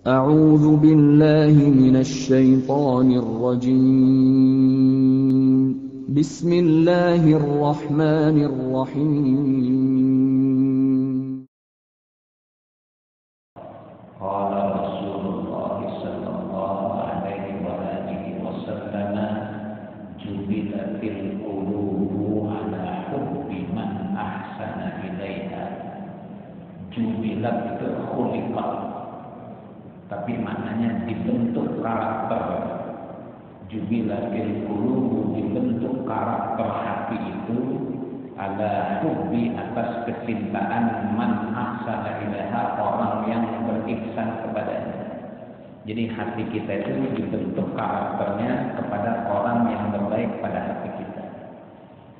أعوذ بالله من الشيطان الرجيم بسم الله الرحمن الرحيم قال رسول الله صلى الله عليه وآله وسلم جبلت القلوب على حب من أحسن إليها. Jubilat itu khuliqat, tapi maknanya dibentuk karakter. Jubilatil qulub, dibentuk karakter hati itu ala hubbi, atas kecintaan man ahsana ilaiha, orang yang berihsan kepadanya. Jadi hati kita itu dibentuk karakternya kepada orang yang berbaik pada hati kita.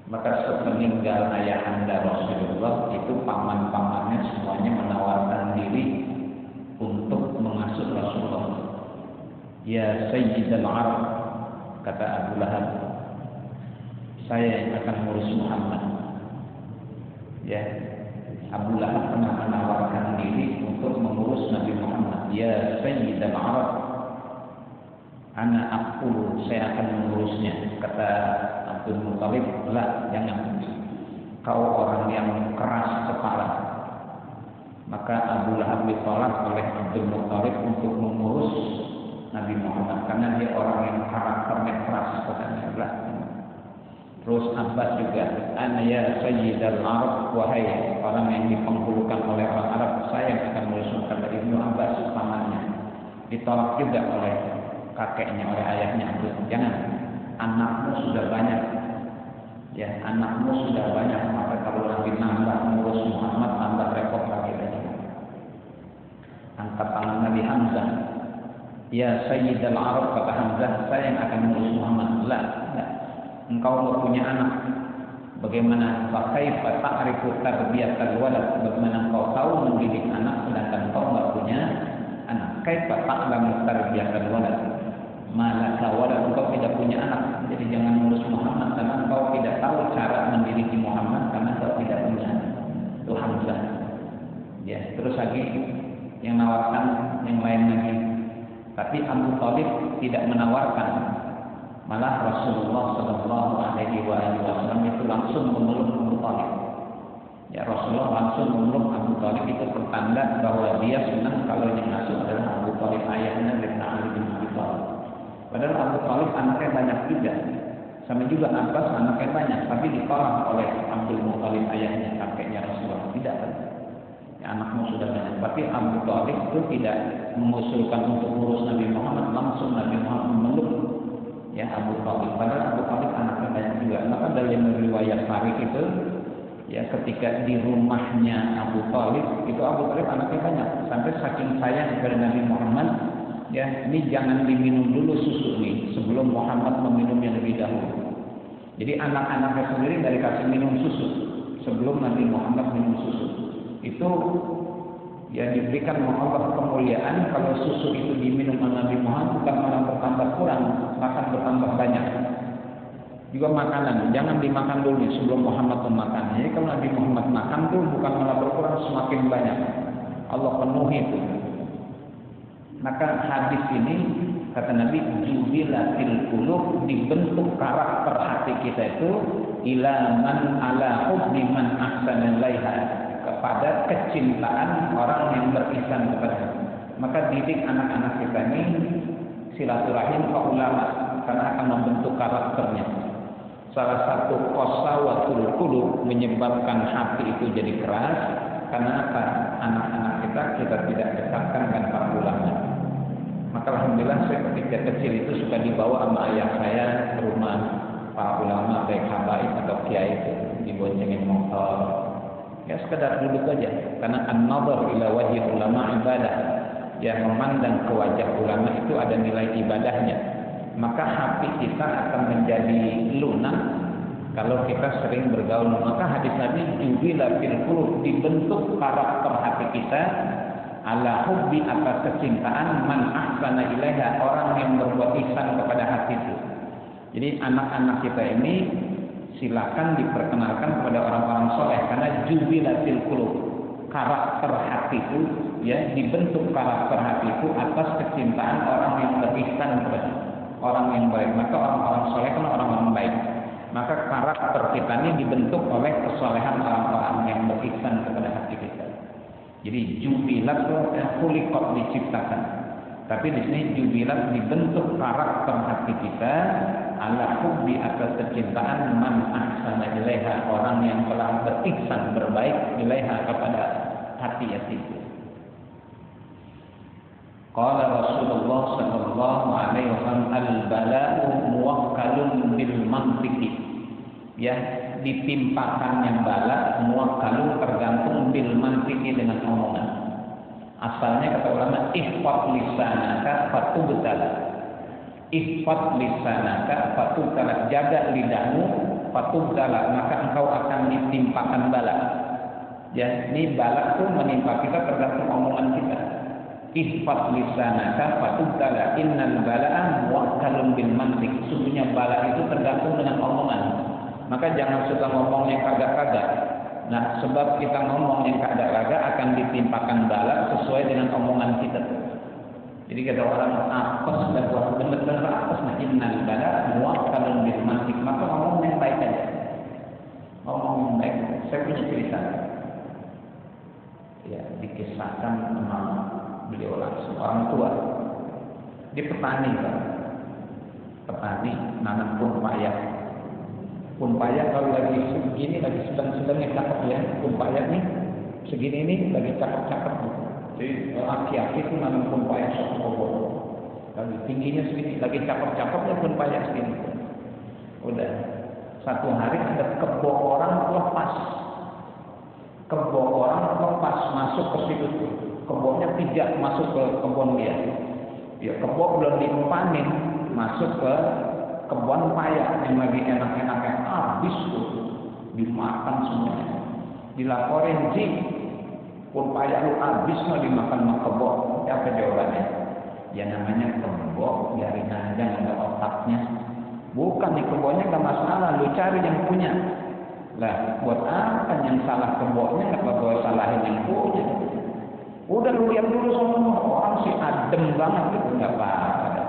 Maka sepeninggal ayahanda Rasulullah itu paman-pamannya semuanya menawarkan diri untuk mengasuh Rasulullah. Ya Sayyidal Arab, kata Abu Lahab, saya yang akan mengurus Muhammad. Ya, Abu Lahab pernah menawarkan diri untuk mengurus Nabi Muhammad. Ya Sayyidal Arab, ana aqulu, saya akan mengurusnya. Kata Abdul Muttalib, lah, jangan. Kau orang yang keras kepala. Maka Abu Lahab ditolak oleh Abdul Muttalib untuk mengurus Nabi Muhammad karena dia orang yang karakternya keras, katanya. Terus Abbas juga, ana ya Sayyidal Arab, wahai orang yang dipenghulukan oleh orang Arab, saya yang akan mengurus. Kata Ibnu Abbas, pamannya. Ditolak juga oleh kakeknya, oleh ayahnya. Jangan, anakmu sudah banyak. Ya, anakmu sudah banyak, maka kalau nanti nambah mengurus Muhammad, tambah repot lagi. Angkat tangan Nabi Hamzah. Ya Sayyidal Arab, kata Hamzah, saya yang akan mengurus Muhammad. Lah, engkau tidak punya anak. Bagaimana? Fakaifa ta'rifu tarbiyatal walad? Bagaimana engkau tahu mendidik anak sedangkan engkau tidak punya anak? Kaifa ta'lamu tarbiyatal walad? Malaka walad, engkau tidak punya anak. Jadi jangan mengurus Muhammad karena engkau tidak tahu cara mendidik Muhammad karena engkau tidak punya anak. Itu Hamzah. Ya, terus lagi yang menawarkan yang lain lagi. Tapi Abu Thalib tidak menawarkan. Malah Rasulullah Shallallahu Alaihi Wasallam itu langsung memeluk Abu Thalib. Ya, Rasulullah langsung memeluk Abu Thalib, itu pertanda bahwa dia senang kalau yang ngasuh adalah Abu Thalib, ayahnya dari Ali bin Abi Thalib. Padahal Abu Thalib anaknya banyak juga. Sama juga Abbas anaknya banyak, tapi ditolak oleh Abdul Muttalib, ayahnya, kakeknya Rasulullah. Tidak. Ya, anakmu sudah banyak. Tapi Abu Thalib itu tidak mengusulkan untuk urus Nabi Muhammad, langsung Nabi Muhammad memeluk ya Abu Thalib. Padahal Abu Thalib anaknya banyak juga. Maka dalam riwayat Sahih itu, ya, ketika di rumahnya Abu Thalib itu Abu Thalib anaknya banyak, sampai saking sayang kepada Nabi Muhammad, ya, ini jangan diminum dulu susu nih sebelum Muhammad meminumnya lebih dahulu. Jadi anak-anaknya sendiri dari kasih minum susu sebelum Nabi Muhammad minum susu. Itu ya diberikan oleh Allah kemuliaan kalau susu itu diminum oleh Nabi Muhammad, bukan malah bertambah kurang, makan bertambah banyak. Juga makanan, jangan dimakan dulu nih sebelum Muhammad memakan. Jadi kalau Nabi Muhammad makan tuh bukan malah berkurang, semakin banyak. Allah penuhi itu. Maka hadis ini kata Nabi, jubilatil qulub, dibentuk karakter hati kita itu ila man ala hubbi man ahsana ilaiha, kepada kecintaan orang yang berihsan kepada. Maka didik anak-anak kita ini silaturahim ke ulama karena akan membentuk karakternya. Salah satu qasawatul qulub, menyebabkan hati itu jadi keras karena apa? Anak-anak kita tidak dekatkan dengan para ulama. Maka alhamdulillah saya ketika kecil itu suka dibawa sama ayah saya ke rumah para ulama, baik habaib atau kiai, itu diboncengin motor. Ya sekedar duduk aja, karena an-nazar ila wajhi ulama ibadah. Yang memandang ke wajah ulama itu ada nilai ibadahnya. Maka hati kita akan menjadi lunak kalau kita sering bergaul. Maka hadis Nabi, jubilatil qulub, dibentuk karakter hati kita ala hubbi, atas kecintaan man ahsana ilaiha, orang yang berbuat ihsan kepada hati itu. Jadi anak-anak kita ini silakan diperkenalkan kepada orang-orang soleh karena jubilatil qulub, karakter hatiku, ya, dibentuk karakter hatiku atas kecintaan orang yang berihsan kepada orang yang baik. Maka orang-orang soleh kan orang-orang baik. Maka karakter kita ini dibentuk oleh kesolehan orang-orang yang berihsan kepada hati kita. Jadi jubilat khuliqat diciptakan. Tapi di sini jubilat dibentuk karakter hati kita ala hubbi atas kecintaan man ahsana ilaiha, orang yang telah berihsan berbaik ilaiha kepada hati-hati itu. Qala Rasulullah sallallahu alaihi wasallam al-bala'u muwakkalun bil mantiqi. Ya, ditimpakannya bala muwakkalun tergantung bil mantiqi dengan omongan. Asalnya kata ulama ihfaz lisanaka fatubtala. Ihfaz lisanaka fatubtala, jaga lidahmu fatubtala, maka engkau akan ditimpakan bala. Ya, ini bala itu menimpa kita tergantung omongan kita. Ihfaz lisanaka fatubtala, innal bala'a muwakkalun bil mantiq. Sesungguhnya bala itu tergantung dengan omongan. Maka jangan suka ngomong yang kagak-kagak. Nah, sebab kita ngomong yang kagak-kagak akan ditimpakan bala sesuai dengan omongan kita. Jadi kata orang apes dan buat benar-benar apes, nah innal bala muwakkalun bil mantiq, maka ngomong yang baik aja. Ngomong yang baik. Saya punya cerita. Ya, dikisahkan sama beliau langsung, orang tua. Dia petani, Pak. Petani nanam pepaya. Pepaya kalau lagi segini, lagi sedang-sedangnya cakep ya. Pepaya nih segini nih lagi cakep-cakep. Jadi laki-laki itu nanam pepaya satu pohon. Lagi tingginya segini, lagi cakep-cakepnya pepaya segini. Udah satu hari ada kebo orang lepas. Kebo orang lepas masuk ke situ. Kebunnya pijak masuk ke kebun dia. Ya, kebun belum dipanen, masuk ke kebun paya yang lagi enak-enaknya, habis tuh dimakan semuanya. Dilaporin sih, pun paya lu habis mau dimakan sama kebun. Apa jawabannya? Ya namanya kebun, biarin aja, nggak ada otaknya. Bukan di kebunnya nggak masalah, lu cari yang punya. Lah, buat apa yang salah kebunnya, nggak boleh salahin yang punya. Udah lu lihat dulu semua orang sih adem banget gitu, nggak apa-apa.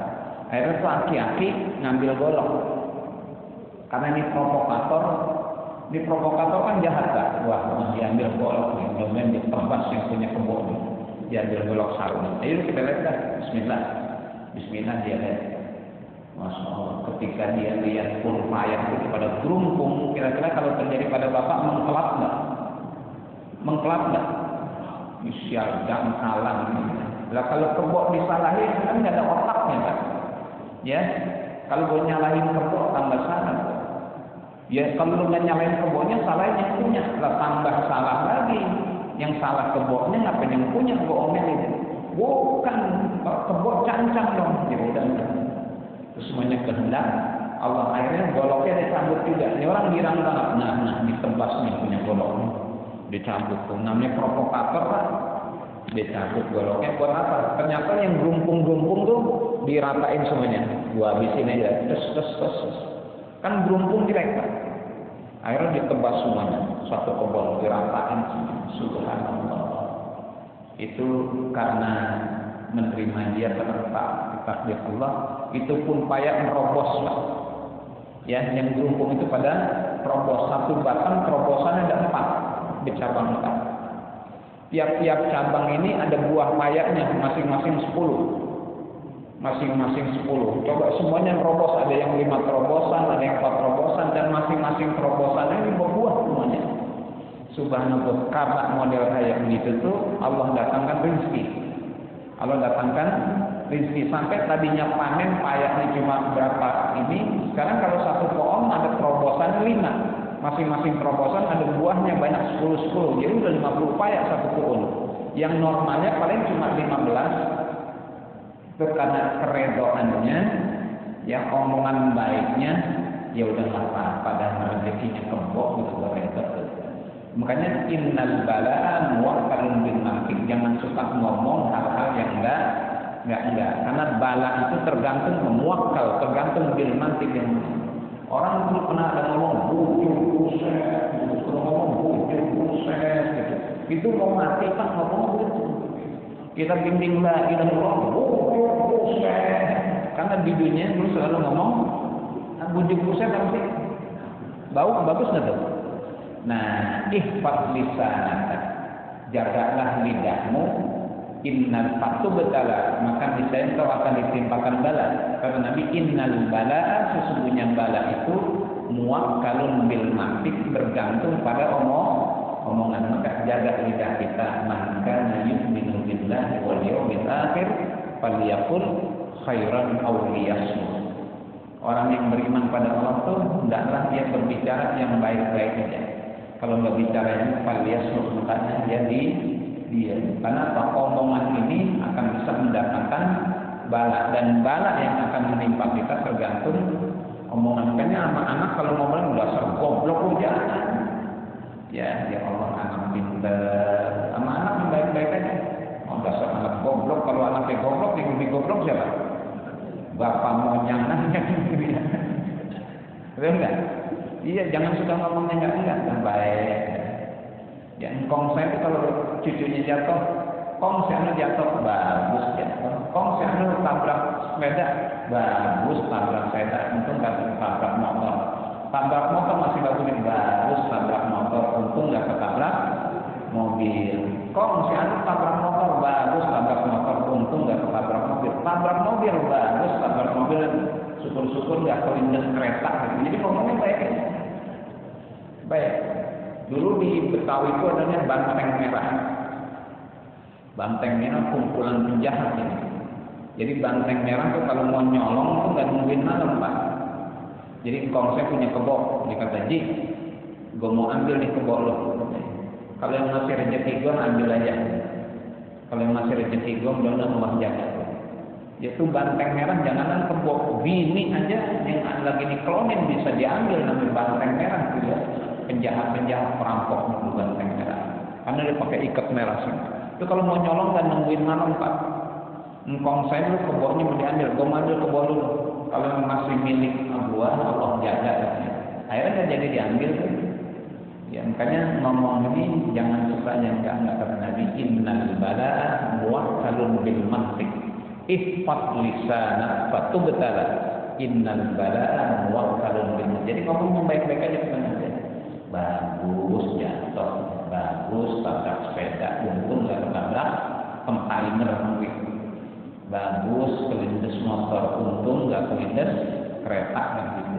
Akhirnya laki-laki ngambil golok. Karena ini provokator kan jahat kan. Wah, diambil golok nih, kemudian ditebas yang punya kebun. Diambil golok sarung. Ayo kita lihat dah. Bismillah. Bismillah dia lihat. Masya Allah, ketika dia lihat pepaya itu pada gerumpung, kira-kira kalau terjadi pada bapak mengkelap nggak? Mengkelap nggak? Siagang salah. Lah kalau kebok disalahin kan nggak ada otaknya kan? Ya, kalau gue nyalahin kebok tambah salah. Ya kalau lu nggak nyalahin keboknya, salahin yang punya. Lah tambah salah lagi. Yang salah keboknya ngapain yang punya gue omelin? Bukan, kebok cancang dong. Ya udah. Terus semuanya kehendak Allah, akhirnya goloknya dicabut juga. Ini orang girang banget. Nah ditebas nih punya goloknya. Dicabut tuh, namanya provokator lah. Dicabut goloknya buat apa? Ternyata yang gerumpung-gerumpung tuh diratain semuanya. Gua habisin aja, tes. Kan gerumpung direct kan? Akhirnya ditebas semuanya, satu kebun diratain semuanya. Subhanallah. Itu karena menerima dia terletak di takdir Allah. Itu pun payah merobos lah. Ya, yang gerumpung itu pada terobos, satu batang terobosannya ada 4 di cabang 4. Tiap-tiap cabang ini ada buah payahnya masing-masing 10. Masing-masing 10. Coba semuanya terobos, ada yang 5 terobosan, ada yang 4 terobosan, dan masing-masing terobosannya ini berbuah semuanya. Subhanallah, karena model kayak begitu tuh Allah datangkan rezeki. Allah datangkan rezeki sampai tadinya panen payahnya cuma berapa ini, sekarang kalau satu pohon ada terobosan 5. Masing-masing terobosan ada buahnya banyak 10, jadi udah 50 payah satu pohon. Yang normalnya paling cuma 15. Itu karena keredoannya, ya omongan baiknya, ya udah apa-apa dan rezekinya kebok gitu redot. Makanya innal bala'a muwakkalun bil mantiq. Jangan suka ngomong hal-hal yang enggak. Karena bala itu tergantung memuakkal, tergantung bil mantiq yang orang dulu pernah ada ngomong bujur buset, gitu. Itu mau mati Pak ngomong gitu. Kita bimbing la ilaha illallah. Karena di dunia dulu selalu ngomong bujuk buset nanti bau bagus nggak tuh? Nah, ihfaz lisanaka, jagalah lidahmu. Innal fatu betala, maka niscaya engkau akan ditimpakan bala. Kata Nabi, innal bala, sesungguhnya bala itu muwakkalun bil matik, bergantung pada omongan. Maka jaga lidah kita. Man kana yu'minu billahi wal yawmil akhir falyaqul khairan aw liyasmut. Orang yang beriman pada Allah itu hendaklah dia berbicara yang baik-baik saja. Kalau nggak bicara yang falyasmut, makanya dia karena omongan ini akan bisa mendatangkan bala, dan bala yang akan menimpa kita tergantung omongan. Makanya anak-anak kalau ngomong dasar goblok jangan. Ya Allah, anak pintar, sama anak yang baik-baik aja. Oh, dasar anak goblok, kalau anaknya goblok, yang lebih goblok siapa? Bapak monyang nanya gitu ya. Betul enggak? Iya, jangan suka ngomongnya enggak baik. Ya, engkong saya itu kalau cucunya jatuh, kong saya jatuh, bagus jatuh. Kong saya tabrak sepeda, bagus tabrak sepeda. Untung nggak tabrak motor. Tabrak motor masih bagus, tabrak motor. Untung nggak ketabrak mobil. Kong saya tabrak motor, bagus tabrak motor. Untung nggak ketabrak mobil. Tabrak mobil, bagus tabrak mobil. Syukur-syukur nggak kelindes kereta. Jadi ngomongnya baik. Baik. Dulu di Betawi itu adanya banteng merah. Banteng merah kumpulan penjahat ini. Jadi banteng merah tuh kalau mau nyolong tuh nggak nungguin malam Pak. Jadi saya punya kebo, dia kata Ji, gue mau ambil nih kebo lo. Kalau yang masih rezeki gue ambil aja. Kalau yang masih rezeki gue mudah-mudahan Allah jaga. Yaitu banteng merah, janganlah kebo bini aja yang lagi diklonin bisa diambil namanya banteng merah gitu ya. Penjahat perampok itu banteng merah. Karena dia pakai ikat merah sih. Itu kalau mau nyolong kan nungguin malam Pak. Engkong saya dulu kebonya mau diambil, gue ambil kebo dulu. Kalau masih milik gua, Allah jaga. Akhirnya kan jadi diambil. Ya makanya ngomong ini jangan suka yang enggak kata Nabi. Innal bala'a muwakkalun bil mantiq. Ihfaz lisana fatubtala. Innal bala'a muwakkalun bil mantiq. Jadi ngomong yang baik-baik aja sebenarnya. Bagus jatuh, bagus tabrak sepeda, untung nggak ketabrak container gitu. Bagus kelindes motor, untung nggak kelindes kereta gitu.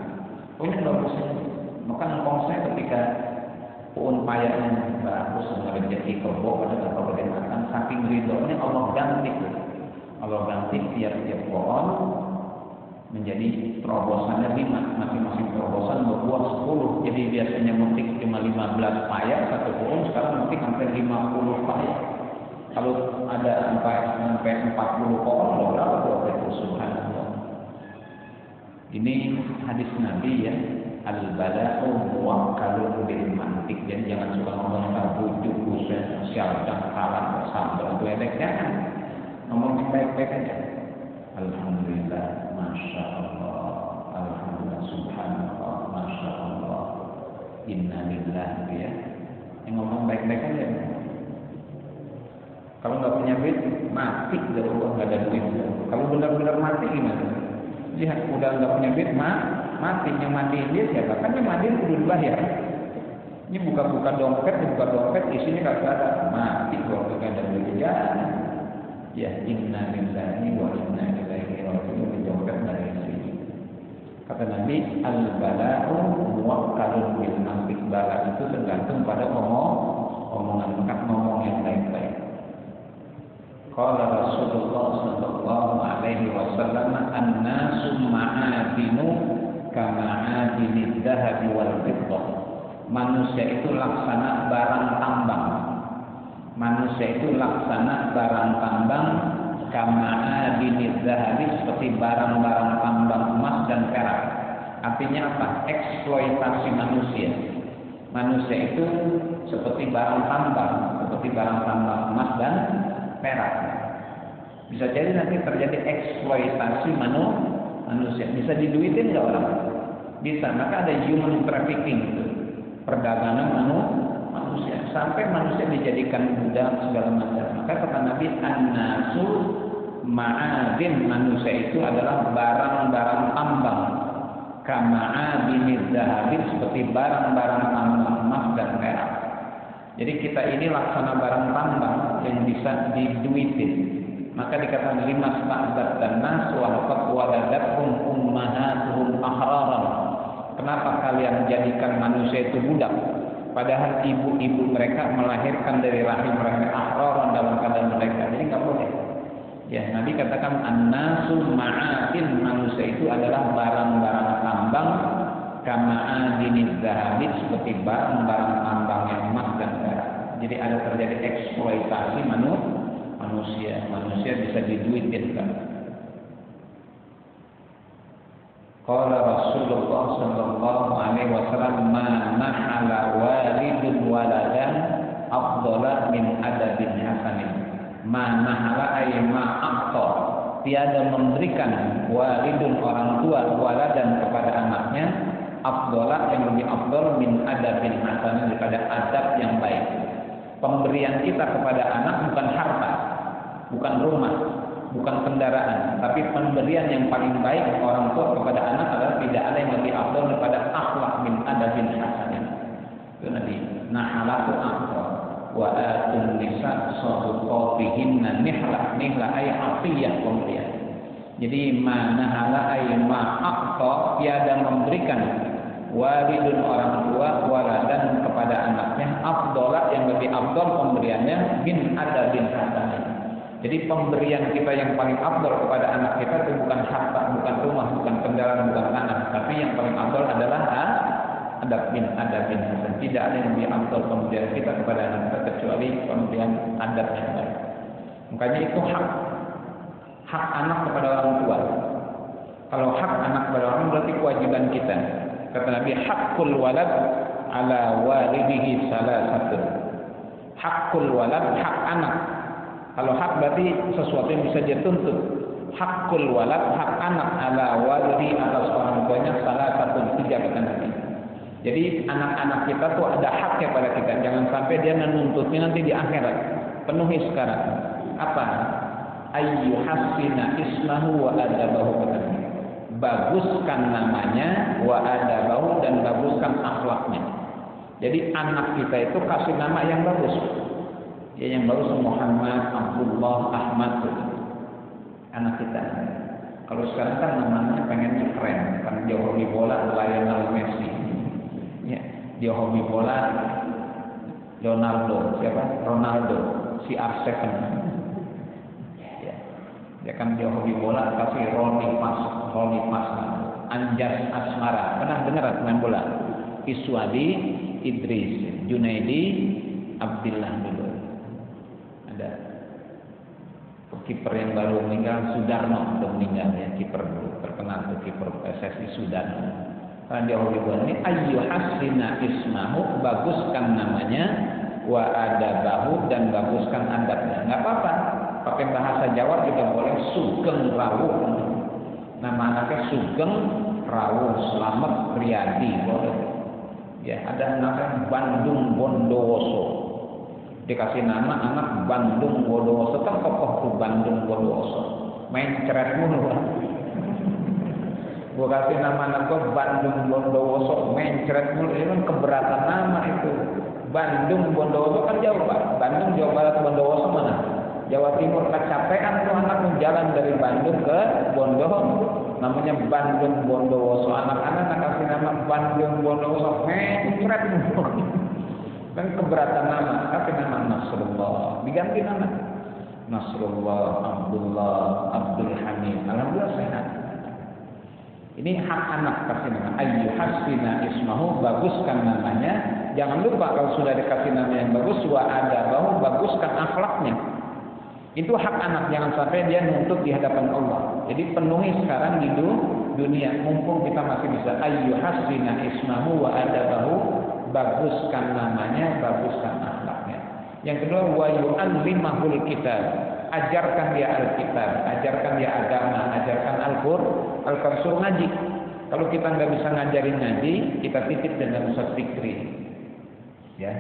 Punya bagusnya. Maka engkong saya ketika payahnya bagus rezeki kebo pada kabupaten makan, saking ridhonya Allah ganti. Allah ganti tiap-tiap pohon menjadi terobosannya 5, masing-masing terobosan berbuah 10. Jadi biasanya metik cuma 15 payah satu pohon, sekarang metik hampir 50 payah. Kalau ada sampai 40 pohon, berapa itu subhanallah. Ini hadis Nabi ya, al-bala'u muwakkalun bil mantiq. Jadi jangan suka ngomong bujuk buset, syarjah, kalah, sabar, itu jangan. Ngomong yang baik-baik aja. Alhamdulillah, Masya Allah, Alhamdulillah, Subhanallah, Masya Allah, Innalillah, gitu ya. Yang ngomong baik-baik aja. Kalau nggak punya duit, mati dari Allah, nggak ada duit. Kalau benar-benar mati gimana? Lihat, udah nggak punya duit, mati. Yang mandiin dia siapa? Kan yang mandiin udah dibayar. Ini buka-buka dompet, isinya nggak ada, mati kalau nggak ada duit. Ya, inna lillahi wa inna ilaihi raji'un, dompet dari sini. Kata Nabi, al-bala'u muwakkalun bil mantiq. Bala itu tergantung pada omongan, maka ngomong yang baik-baik. Qala Rasulullah sallallahu alaihi wasallam, an-nasu ma'adinu kama'adinid dhahabi wal fiddah. Manusia itu laksana barang tambang. Manusia itu laksana barang tambang kama'adinid dhahabi, seperti barang-barang tambang emas dan perak. Artinya apa? Eksploitasi manusia. Manusia itu seperti barang tambang emas dan perak. Bisa jadi nanti terjadi eksploitasi manusia. Bisa diduitin nggak orang? Bisa. Maka ada human trafficking itu, perdagangan manusia. manusia sampai manusia dijadikan budak segala macam. Maka kata Nabi, an-nasu ma'adin, manusia itu adalah barang-barang tambang, kama'adiniz zahabi, seperti barang-barang tambang emas dan perak. Jadi kita ini laksana barang tambang yang bisa diduitin. Maka dikatakan lima sta'dat dan nas wa laqad waladathum ummahatuhum ahraran. Kenapa kalian jadikan manusia itu budak? Padahal ibu-ibu mereka melahirkan dari rahim-rahim ahraran dalam keadaan mereka. Jadi nggak boleh. Ya, Nabi katakan an-nasu ma'adin, manusia itu adalah barang-barang tambang, kama'adiniz zahabi, seperti barang-barang tambang yang emas dan perak. Jadi ada terjadi eksploitasi manusia bisa diduitin kan. Qala Rasulullah sallallahu alaihi wasallam, ma nahala walidun waladan afdala min adabin hasanin. Ma nahala ay ma aqta, tiada memberikan walidun orang tua waladan kepada anaknya afdala, yang lebih afdal min adabin hasanin, daripada adab yang baik. Pemberian kita kepada anak bukan harta, bukan rumah, bukan kendaraan, tapi pemberian yang paling baik orang tua kepada anak adalah tidak ada yang lebih afdal daripada akhlak min adabin hasanin. Itu Nabi, nahalatu aqta wa atun nisa sadaqatihinna nihla ay afiyah, pemberian. Jadi manahala ay ma aqta, tiada memberikan walidun orang tua waladan kepada anaknya afdola, yang lebih afdol pemberiannya min adabin hasanin. Jadi pemberian kita yang paling afdol kepada anak kita itu bukan harta, bukan rumah, bukan kendaraan, bukan tanah, tapi yang paling afdol adalah adabin hasan. Tidak ada yang lebih afdol pemberian kita kepada anak kita kecuali pemberian adab yang baik. Makanya itu hak anak kepada orang tua. Kalau hak anak kepada orang tua berarti kewajiban kita. Kata Nabi, hakul walad ala walidihi salasatun. Hakul walad, hak anak. Kalau hak berarti sesuatu yang bisa dia tuntut. Hakul walad, hak anak ala walidi, atas orang tuanya salasatun, 3 kata Nabi. Jadi anak-anak kita tuh ada haknya pada kita. Jangan sampai dia menuntutnya nanti di akhirat. Penuhi sekarang. Apa? Ayyuhassina ismahu wa adabahu, kata Nabi. Baguskan namanya, wa adabahu, dan baguskan akhlaknya. Jadi anak kita itu kasih nama yang bagus. Ya, yang bagus Muhammad, Abdullah, Ahmad. Anak kita. Kalau sekarang kan namanya pengennya keren. Kan dia hobi bola, Lionel Messi. Ya, dia hobi bola, Leonardo, siapa? Ronaldo, CR7. Ya kan dia hobi bola, kasih Roni Pas, Anjas Asmara. Pernah dengar main bola? Iswadi, Idris, Junaidi, Abdillah dulu. Ada kiper yang baru meninggal, Sudarno, udah meninggal ya, kiper terkenal tuh, kiper PSSI Sudarno. Karena dia hobi bola ini, ayyuhassina ismahu, baguskan namanya, wa adabahu, dan baguskan adabnya. Nggak apa-apa. Pakai bahasa Jawa juga boleh, Sugeng Rawuh. Nama anaknya Sugeng Rawuh, Slamet Riyadi, boleh. Ya, ada anaknya Bandung Bondowoso. Dikasih nama anak Bandung Bondowoso, kan tokoh tuh Bandung Bondowoso. Main ceret mulu. Gua kasih nama anak gua Bandung Bondowoso, main ceret mulu. Ini kan keberatan nama itu. Bandung Bondowoso kan jauh, Pak. Bandung, Jawa Barat, Bondowoso mana? Jawa Timur. Kecapean tuh anak jalan dari Bandung ke Bondo, namanya Bandung Bondowoso. Anak-anak kasih nama Bandung Bondowoso, mencret kan keberatan nama, tapi nama Nasrullah diganti nama Nasrullah, Abdullah, Abdul Hamid. Alhamdulillah sehat. Ini hak anak, kasih nama ayyuhassina ismahu, baguskan namanya. Jangan lupa kalau sudah dikasih nama yang bagus, wa adabahu, baguskan akhlaknya. Itu hak anak, jangan sampai dia nuntut di hadapan Allah. Jadi penuhi sekarang di dunia, mumpung kita masih bisa. Ayyuhassina ismahu wa adabahu, baguskan namanya, baguskan akhlaknya. Yang kedua, wa yu'allimahul kitab, ajarkan dia Alkitab, ajarkan dia agama, ajarkan Al-Qur'an, suruh ngaji. Kalau kita nggak bisa ngajarin ngaji, kita titip dengan Ustaz Fikri. Ya.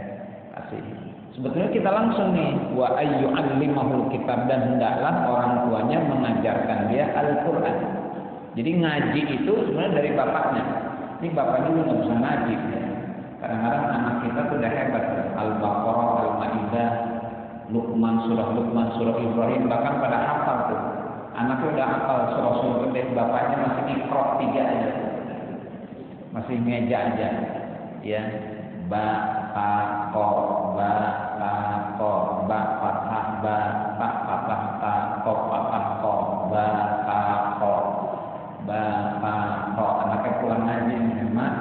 Kasih. Sebetulnya kita langsung nih, wa ayyu'allimahul kitab, dan hendaklah orang tuanya mengajarkan dia Al-Qur'an. Jadi ngaji itu sebenarnya dari bapaknya. Ini bapaknya juga nggak bisa ngaji. Ya. Kadang-kadang anak kita tuh udah hebat. Al-Baqarah, Al-Maidah, Luqman, surah Ibrahim, bahkan pada hafal tuh. Anaknya udah hafal surah gede, bapaknya masih ikrok 3 aja. Masih ngeja aja. Ya. Ba, ta, ko, ba, ta, ko, ba, fathah, ba, ta, fathah, ta, ko, fathah, ko, ba, ta, ko, ba, ta, ko. Anaknya pulang ngaji, mak,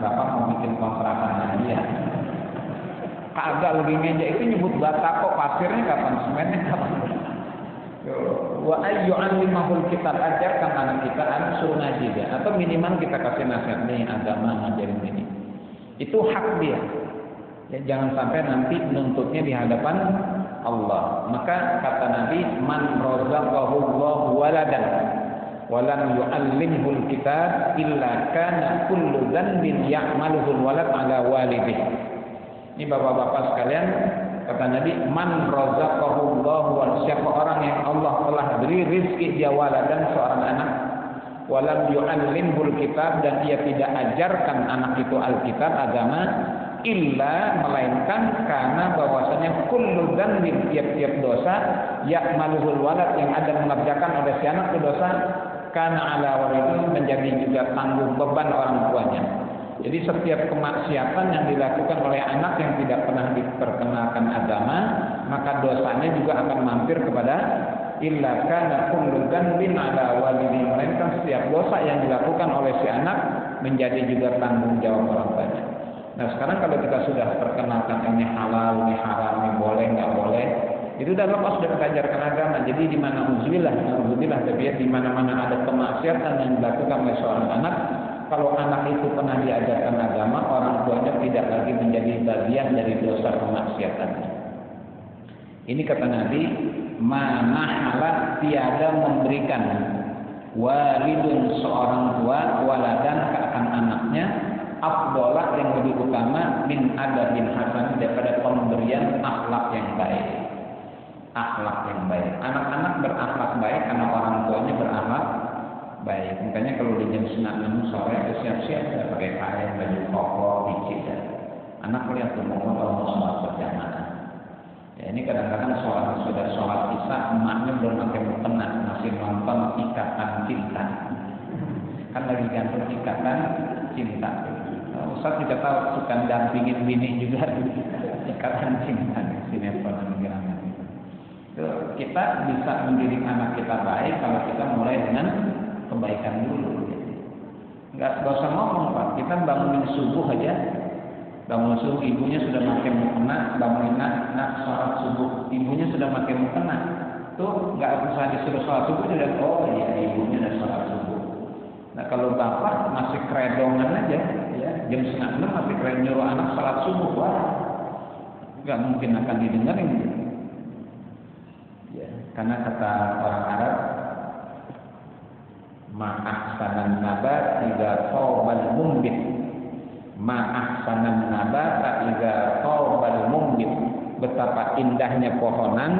bapak mau bikin kontrakan lagi ya. Kagak lebih ngeja itu nyebut bata kok, pasirnya kapan, semennya kapan. Wa ayyu'allimahul kitab, ajarkan anak kita, anak suruh ngaji dia, atau minimal kita kasih nasihat nih agama ngajarin ini. Itu hak dia. Ya, jangan sampai nanti menuntutnya di hadapan Allah. Maka kata Nabi, man razaqahu Allahu waladan wa lam yu'allimhul kitab illa kana kullu dhanbin ya'maluhu walad ala walidih. Ini bapak-bapak sekalian, kata Nabi, man razaqahu Allahu wa, siapa orang yang Allah telah beri rezeki dia waladan, seorang anak, walam yu'allimhul kitab, dan ia tidak ajarkan anak itu alkitab, agama, illa, melainkan karena bahwasanya kullu dzambin, tiap-tiap dosa, ya'maluhul walad, yang ada mengerjakan oleh si anak itu dosa, kana ala walidih, menjadi juga tanggung beban orang tuanya. Jadi setiap kemaksiatan yang dilakukan oleh anak yang tidak pernah diperkenalkan agama, maka dosanya juga akan mampir kepada illa kana kullu dzambin ala walidih, melainkan setiap dosa yang dilakukan oleh si anak menjadi juga tanggung jawab orang tuanya. Nah sekarang kalau kita sudah perkenalkan ini halal, ini haram, ini boleh, nggak boleh, itu udah lepas dari ajarkan agama. Jadi di mana uzubillah, tapi di mana-mana ada kemaksiatan yang dilakukan oleh seorang anak, kalau anak itu pernah diajarkan agama, orang tuanya tidak lagi menjadi bagian dari dosa kemaksiatannya. Ini kata Nabi, mana halal, tiada memberikan walidun, seorang tua, waladan, ke akan anaknya, afdolah, yang lebih utama, min adabin hasan, daripada pemberian akhlak yang baik. Akhlak yang baik. Anak-anak berakhlak baik karena orang tuanya berakhlak baik. Makanya kalau di jam 9 sore siap-siap ya, pakai kain, baju koko, biji ya. Anak lihat tuh mau sholat berjamaah. Ya, ini kadang-kadang sudah sholat isya, emaknya belum pakai mukena, masih nonton Ikatan Cinta. Kan lagi gantung Ikatan Cinta. Ustaz juga tahu suka dampingin bini juga Ikatan Cinta, sinetron negara. Kita bisa mendidik anak kita baik kalau kita mulai dengan kebaikan dulu. Nggak usah ngomong Pak, kita bangunin subuh aja. Bangun subuh, ibunya sudah pakai mukena, bangunin nak sholat subuh, ibunya sudah pakai mukena. Tuh nggak usah disuruh sholat subuh, dia lihat, oh iya ibunya udah sholat subuh. Nah kalau bapak masih keredongan aja, ya jam 5 masih keren nyuruh anak sholat subuh, wah nggak mungkin akan didengarin. Ya, karena kata orang Arab, ma'ahsanan nabat idza tawbal mumbit, ma'ahsanan nabat idza tawbal mumbit, betapa indahnya pohonan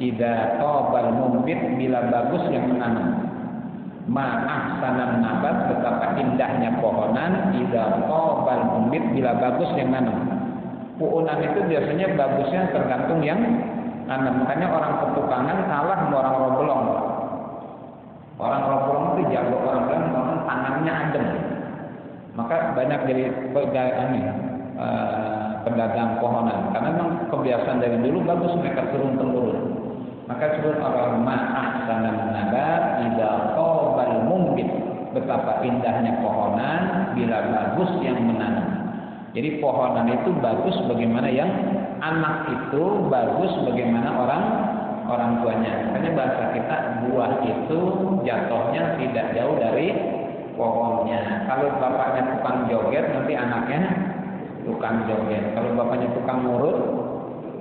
idza tawbal mumbit, bila bagus yang menanam. Ma'ahsanan nabat, betapa indahnya pohonan idza tawbal mumbit, bila bagus yang menanam. Puunan itu biasanya bagusnya tergantung yang nanam. Makanya orang petukangan kalah sama orang robolong. Orang robolong itu jago, orang tangannya adem. Maka banyak dari pedagang pohonan, karena memang kebiasaan dari dulu bagus mereka turun-temurun. Maka sebut orang ma'ahsanan nabat idza tawbal mumbit, betapa indahnya pohonan bila bagus yang menanam. Jadi pohonan itu bagus bagaimana yang anak itu bagus bagaimana orang tuanya. Makanya bahasa kita, buah itu jatuhnya tidak jauh dari pohonnya. Kalau bapaknya tukang joget, nanti anaknya tukang joget. Kalau bapaknya tukang ngurut,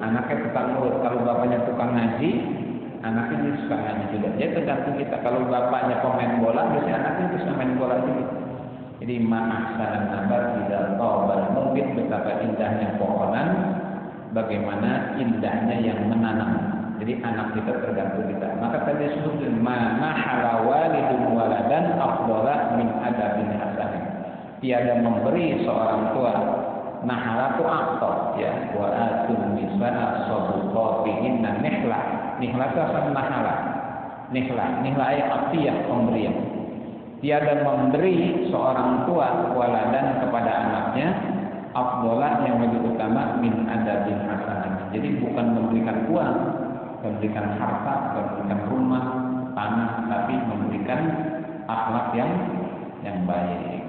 anaknya tukang ngurut. Kalau bapaknya tukang ngaji, anaknya suka ngaji juga. Jadi tergantung kita. Kalau bapaknya pemain bola, biasanya anaknya bisa main bola juga. Jadi ma'ahsanan nabat tidak tawbal mungkin betapa indahnya pohonan, bagaimana indahnya yang menanam. Jadi anak kita tergantung kita. Maka tadi disebut mana halawalidun waladan afdala min adabin hasanin. Tiada memberi seorang tua nahala tu aktor ya wa atun nisbana sabuqatihinna nihla. Nihla itu asal nahala. Nihla ay atiyah pemberian. Tiada memberi seorang tua waladan kepada anaknya afdala yang lebih utama min adabin hasanin. Jadi bukan memberikan uang, memberikan harta, memberikan rumah, tanah, tapi memberikan akhlak yang baik.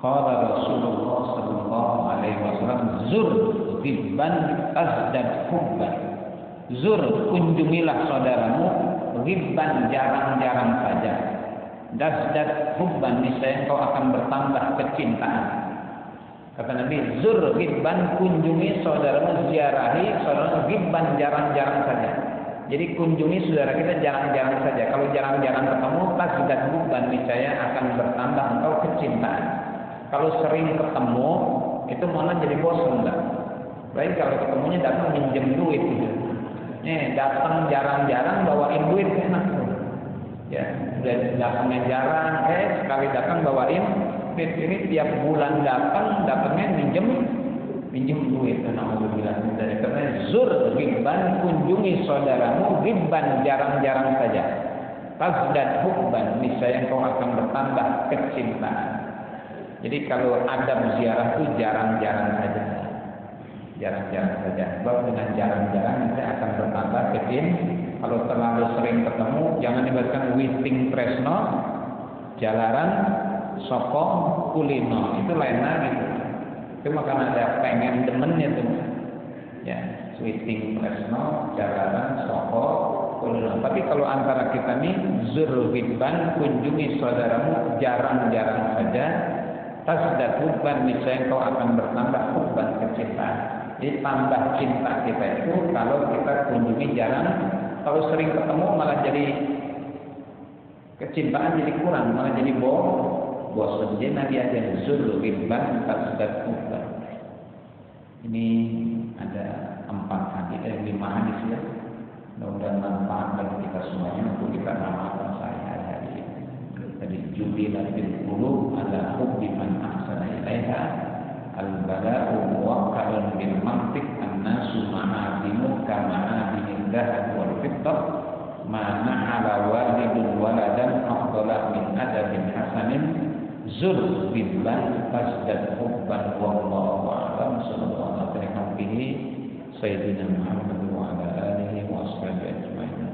Qala Rasulullah sallallahu alaihi wasallam, zur ghibban tazdad hubban. Zur, kunjungilah saudaramu ghibban, jarang-jarang saja. Tazdad hubban, niscaya engkau akan bertambah kecintaan. Kata Nabi, zur ghibban, kunjungi saudaramu, ziarahi saudaramu, ghibban, jarang-jarang saja. Jadi kunjungi saudara kita jarang-jarang saja. Kalau jarang-jarang ketemu, tazdad hubban, niscaya akan bertambah engkau kecintaan. Kalau sering ketemu, itu malah jadi bosan enggak? Baik kalau ketemunya datang minjem duit gitu. Datang jarang-jarang bawain duit enak tuh. Ya, udah datangnya jarang, sekali datang bawain duit. Ini tiap bulan datangnya minjem duit. Alhamdulillah. Karena zur ghibban, kunjungi saudaramu, ghibban, jarang-jarang saja. Tazdad hubban, niscaya engkau akan bertambah kecintaan. Jadi kalau adab ziarah itu jarang-jarang saja. Jarang-jarang saja. Sebab dengan jarang-jarang nanti akan bertambah kecil. Kalau terlalu sering ketemu, jangan dibacakan witing tresno, jalaran, soko, kulino. Itu lain lagi. Itu makan ada pengen demennya tuh. Ya, witing tresno, jalaran, soko, kulino. Tapi kalau antara kita nih, zur ghibban, kunjungi saudaramu jarang-jarang saja. Tazdad hubban, niscaya engkau akan bertambah hubban, kecintaan. Jadi tambah cinta kita itu kalau kita kunjungi jarang. Kalau sering ketemu malah jadi kecintaan jadi kurang, malah jadi bosan. Jadi Nabi ada zur ghibban tazdad hubban. Ini ada 5 hadis ya. Mudah-mudahan manfaat bagi kita semuanya untuk kita amalkan sehari-hari. Tadi jubilat bil qulub ala hubbi man ahsana ilaiha al-bala'u muwakkalun bil mantiq an-nasu ma'adinu kama'adinil dahab wal fittar ma na'ala walidun waladan afdala min adabin hasanin zur billah tasdad hubban wallahu a'lam. Sallallahu alaihi wa sallam sayyidina Muhammad wa ala alihi wa ashabihi ajma'in.